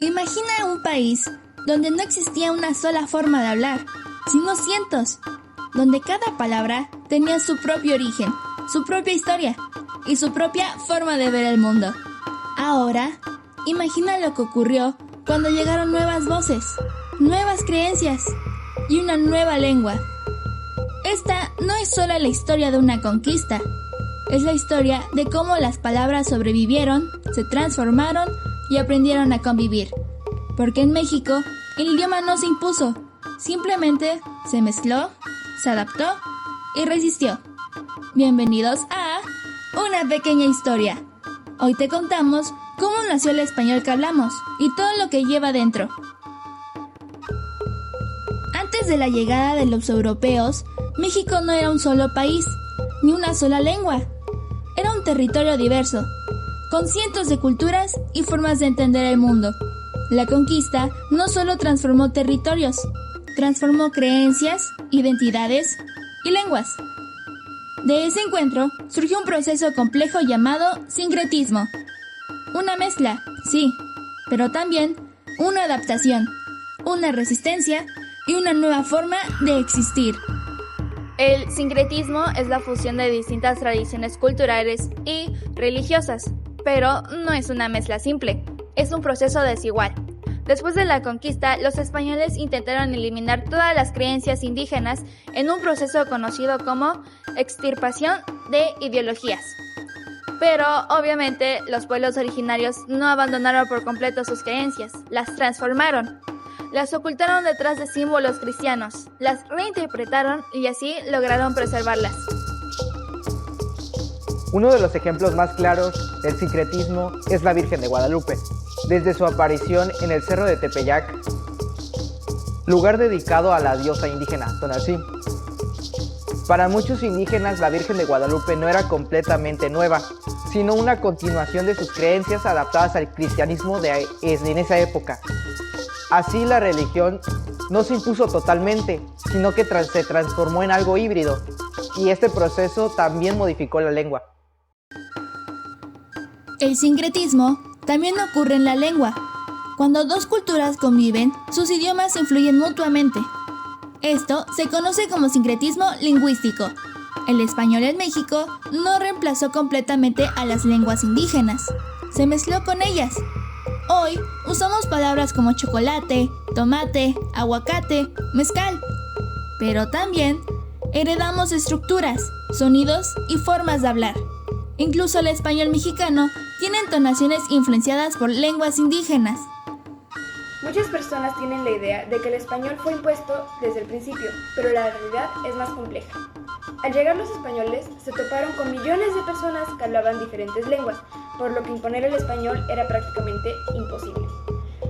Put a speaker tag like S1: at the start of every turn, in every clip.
S1: Imagina un país donde no existía una sola forma de hablar, sino cientos, donde cada palabra tenía su propio origen, su propia historia y su propia forma de ver el mundo. Ahora, imagina lo que ocurrió cuando llegaron nuevas voces, nuevas creencias y una nueva lengua. Esta no es solo la historia de una conquista, es la historia de cómo las palabras sobrevivieron, se transformaron y aprendieron a convivir. Porque en México, el idioma no se impuso, simplemente se mezcló, se adaptó y resistió. Bienvenidos a Una Pequeña Historia. Hoy te contamos cómo nació el español que hablamos y todo lo que lleva dentro. Antes de la llegada de los europeos, México no era un solo país, ni una sola lengua. Era un territorio diverso, con cientos de culturas y formas de entender el mundo. La conquista no solo transformó territorios, transformó creencias, identidades y lenguas. De ese encuentro surgió un proceso complejo llamado sincretismo. Una mezcla, sí, pero también una adaptación, una resistencia y una nueva forma de existir.
S2: El sincretismo es la fusión de distintas tradiciones culturales y religiosas, pero no es una mezcla simple, es un proceso desigual. Después de la conquista, los españoles intentaron eliminar todas las creencias indígenas en un proceso conocido como extirpación de ideologías. Pero, obviamente, los pueblos originarios no abandonaron por completo sus creencias, las transformaron. Las ocultaron detrás de símbolos cristianos, las reinterpretaron y así lograron preservarlas.
S3: Uno de los ejemplos más claros del sincretismo es la Virgen de Guadalupe, desde su aparición en el Cerro de Tepeyac, lugar dedicado a la diosa indígena Tonaltzin. Para muchos indígenas, la Virgen de Guadalupe no era completamente nueva, sino una continuación de sus creencias adaptadas al cristianismo en esa época. Así, la religión no se impuso totalmente, sino que se transformó en algo híbrido, y este proceso también modificó la lengua.
S1: El sincretismo también ocurre en la lengua. Cuando dos culturas conviven, sus idiomas influyen mutuamente. Esto se conoce como sincretismo lingüístico. El español en México no reemplazó completamente a las lenguas indígenas, se mezcló con ellas. Hoy usamos palabras como chocolate, tomate, aguacate, mezcal. Pero también heredamos estructuras, sonidos y formas de hablar. Incluso el español mexicano tiene entonaciones influenciadas por lenguas indígenas.
S4: Muchas personas tienen la idea de que el español fue impuesto desde el principio, pero la realidad es más compleja. Al llegar los españoles, se toparon con millones de personas que hablaban diferentes lenguas, por lo que imponer el español era prácticamente imposible.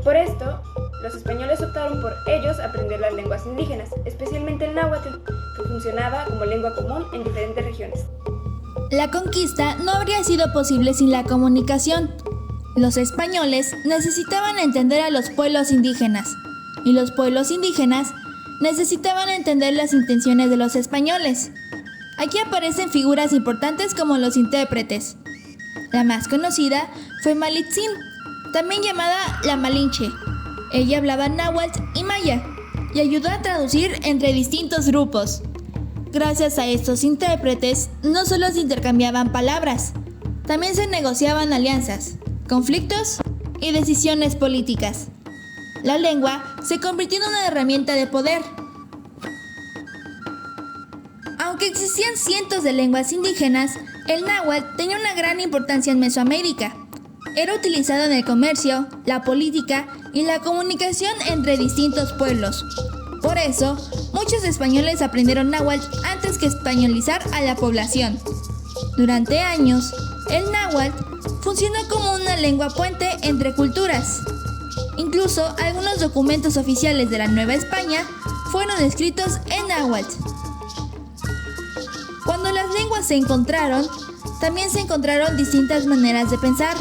S4: Por esto, los españoles optaron por ellos aprender las lenguas indígenas, especialmente el náhuatl, que funcionaba como lengua común en diferentes regiones.
S1: La conquista no habría sido posible sin la comunicación. Los españoles necesitaban entender a los pueblos indígenas, y los pueblos indígenas necesitaban entender las intenciones de los españoles. Aquí aparecen figuras importantes como los intérpretes. La más conocida fue Malitzin, también llamada la Malinche. Ella hablaba náhuatl y maya, y ayudó a traducir entre distintos grupos. Gracias a estos intérpretes, no solo se intercambiaban palabras, también se negociaban alianzas, conflictos y decisiones políticas. La lengua se convirtió en una herramienta de poder. Aunque existían cientos de lenguas indígenas, el náhuatl tenía una gran importancia en Mesoamérica. Era utilizado en el comercio, la política y la comunicación entre distintos pueblos. Por eso, muchos españoles aprendieron náhuatl antes que españolizar a la población. Durante años, el náhuatl funcionó como una lengua puente entre culturas. Incluso algunos documentos oficiales de la Nueva España fueron escritos en náhuatl. Cuando las lenguas se encontraron, también se encontraron distintas maneras de pensar.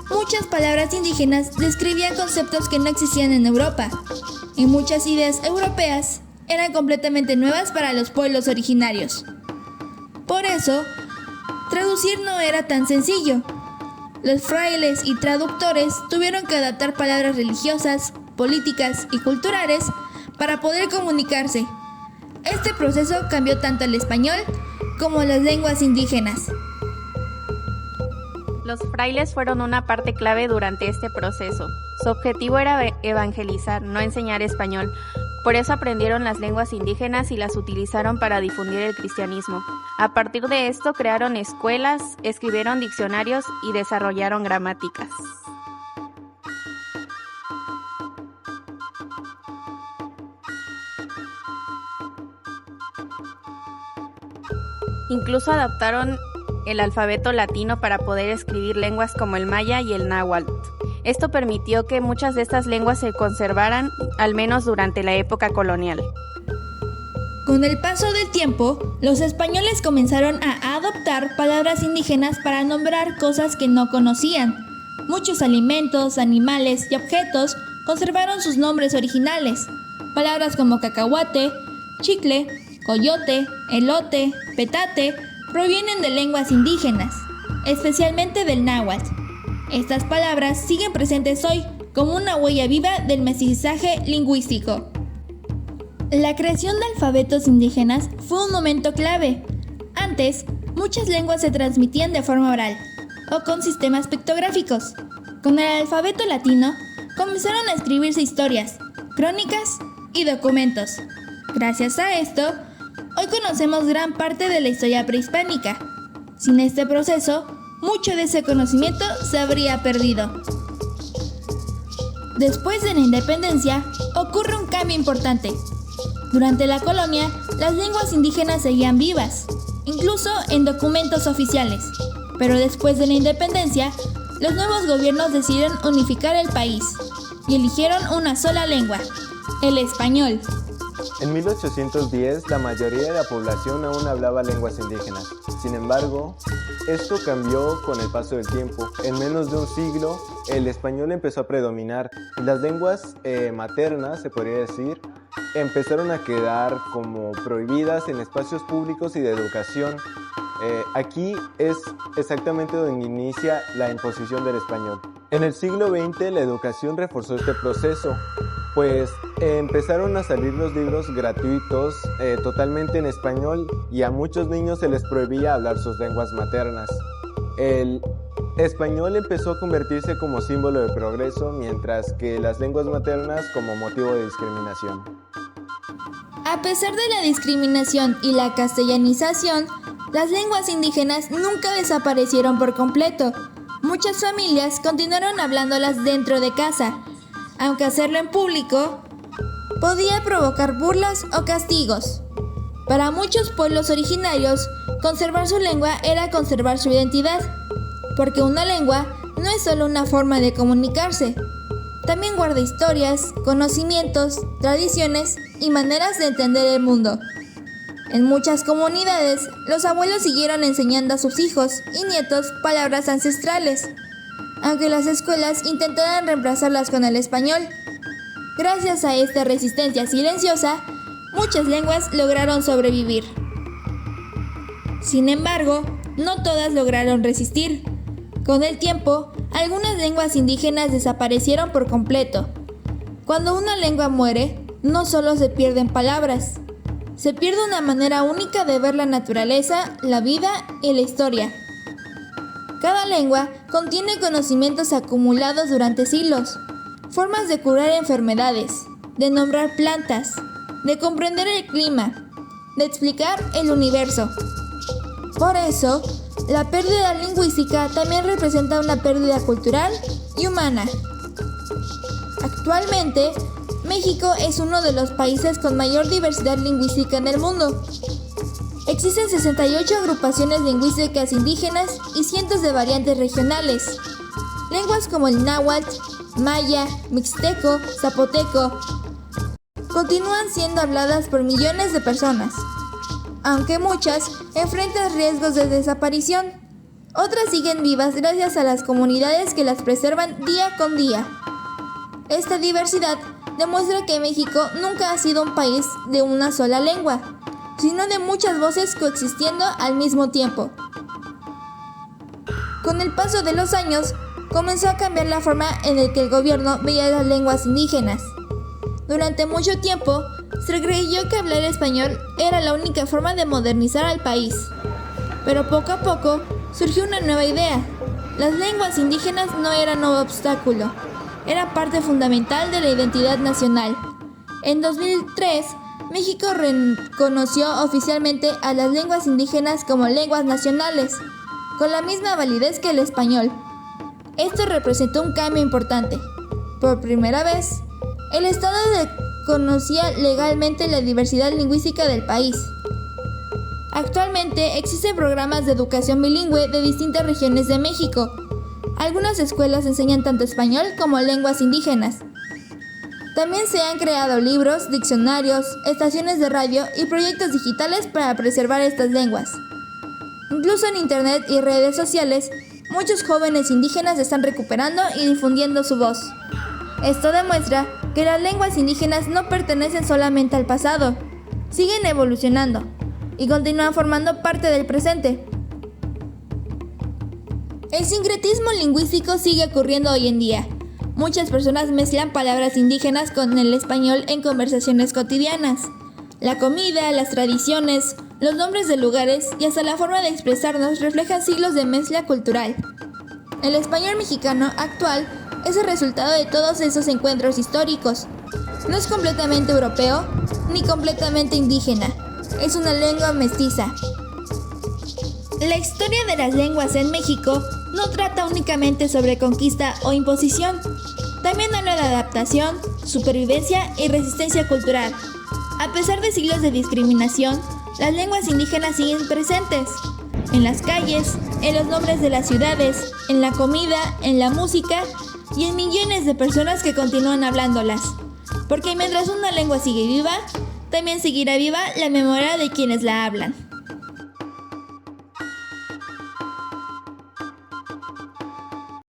S1: Muchas palabras indígenas describían conceptos que no existían en Europa, y muchas ideas europeas eran completamente nuevas para los pueblos originarios. Por eso, traducir no era tan sencillo. Los frailes y traductores tuvieron que adaptar palabras religiosas, políticas y culturales para poder comunicarse. Este proceso cambió tanto el español como las lenguas indígenas.
S5: Los frailes fueron una parte clave durante este proceso. Su objetivo era evangelizar, no enseñar español. Por eso aprendieron las lenguas indígenas y las utilizaron para difundir el cristianismo. A partir de esto crearon escuelas, escribieron diccionarios y desarrollaron gramáticas. Incluso adaptaron el alfabeto latino para poder escribir lenguas como el maya y el náhuatl. Esto permitió que muchas de estas lenguas se conservaran, al menos durante la época colonial.
S1: Con el paso del tiempo, los españoles comenzaron a adoptar palabras indígenas para nombrar cosas que no conocían. Muchos alimentos, animales y objetos conservaron sus nombres originales. Palabras como cacahuate, chicle, coyote, elote, petate provienen de lenguas indígenas, especialmente del náhuatl. Estas palabras siguen presentes hoy como una huella viva del mestizaje lingüístico. La creación de alfabetos indígenas fue un momento clave. Antes, muchas lenguas se transmitían de forma oral o con sistemas pictográficos. Con el alfabeto latino, comenzaron a escribirse historias, crónicas y documentos. Gracias a esto, hoy conocemos gran parte de la historia prehispánica. Sin este proceso, mucho de ese conocimiento se habría perdido. Después de la independencia, ocurre un cambio importante. Durante la colonia, las lenguas indígenas seguían vivas, incluso en documentos oficiales. Pero después de la independencia, los nuevos gobiernos decidieron unificar el país y eligieron una sola lengua, el español.
S6: En 1810, la mayoría de la población aún hablaba lenguas indígenas. Sin embargo, esto cambió con el paso del tiempo. En menos de un siglo, el español empezó a predominar y las lenguas maternas, se podría decir, empezaron a quedar como prohibidas en espacios públicos y de educación. Aquí es exactamente donde inicia la imposición del español. En el siglo XX, la educación reforzó este proceso, pues empezaron a salir los libros gratuitos totalmente en español y a muchos niños se les prohibía hablar sus lenguas maternas. El español empezó a convertirse como símbolo de progreso, mientras que las lenguas maternas como motivo de discriminación.
S1: A pesar de la discriminación y la castellanización, las lenguas indígenas nunca desaparecieron por completo. Muchas familias continuaron hablándolas dentro de casa, aunque hacerlo en público podía provocar burlas o castigos. Para muchos pueblos originarios, conservar su lengua era conservar su identidad, porque una lengua no es solo una forma de comunicarse, también guarda historias, conocimientos, tradiciones y maneras de entender el mundo. En muchas comunidades, los abuelos siguieron enseñando a sus hijos y nietos palabras ancestrales, aunque las escuelas intentaran reemplazarlas con el español. Gracias a esta resistencia silenciosa, muchas lenguas lograron sobrevivir. Sin embargo, no todas lograron resistir. Con el tiempo, algunas lenguas indígenas desaparecieron por completo. Cuando una lengua muere, no solo se pierden palabras, se pierde una manera única de ver la naturaleza, la vida y la historia. Cada lengua contiene conocimientos acumulados durante siglos, formas de curar enfermedades, de nombrar plantas, de comprender el clima, de explicar el universo. Por eso, la pérdida lingüística también representa una pérdida cultural y humana. Actualmente, México es uno de los países con mayor diversidad lingüística en el mundo. Existen 68 agrupaciones lingüísticas indígenas y cientos de variantes regionales. Lenguas como el náhuatl, maya, mixteco, zapoteco continúan siendo habladas por millones de personas, aunque muchas enfrentan riesgos de desaparición. Otras siguen vivas gracias a las comunidades que las preservan día con día. Esta diversidad demuestra que México nunca ha sido un país de una sola lengua, sino de muchas voces coexistiendo al mismo tiempo. Con el paso de los años, comenzó a cambiar la forma en la que el gobierno veía las lenguas indígenas. Durante mucho tiempo, se creyó que hablar español era la única forma de modernizar al país. Pero poco a poco surgió una nueva idea. Las lenguas indígenas no eran un obstáculo, era parte fundamental de la identidad nacional. En 2003, México reconoció oficialmente a las lenguas indígenas como lenguas nacionales, con la misma validez que el español. Esto representó un cambio importante. Por primera vez, el Estado reconocía legalmente la diversidad lingüística del país. Actualmente existen programas de educación bilingüe de distintas regiones de México. Algunas escuelas enseñan tanto español como lenguas indígenas. También se han creado libros, diccionarios, estaciones de radio y proyectos digitales para preservar estas lenguas. Incluso en internet y redes sociales, muchos jóvenes indígenas están recuperando y difundiendo su voz. Esto demuestra que las lenguas indígenas no pertenecen solamente al pasado, siguen evolucionando y continúan formando parte del presente. El sincretismo lingüístico sigue ocurriendo hoy en día. Muchas personas mezclan palabras indígenas con el español en conversaciones cotidianas. La comida, las tradiciones, los nombres de lugares y hasta la forma de expresarnos reflejan siglos de mezcla cultural. El español mexicano actual es el resultado de todos esos encuentros históricos. No es completamente europeo ni completamente indígena. Es una lengua mestiza. La historia de las lenguas en México no trata únicamente sobre conquista o imposición. También habla de adaptación, supervivencia y resistencia cultural. A pesar de siglos de discriminación, las lenguas indígenas siguen presentes. En las calles, en los nombres de las ciudades, en la comida, en la música y en millones de personas que continúan hablándolas. Porque mientras una lengua sigue viva, también seguirá viva la memoria de quienes la hablan.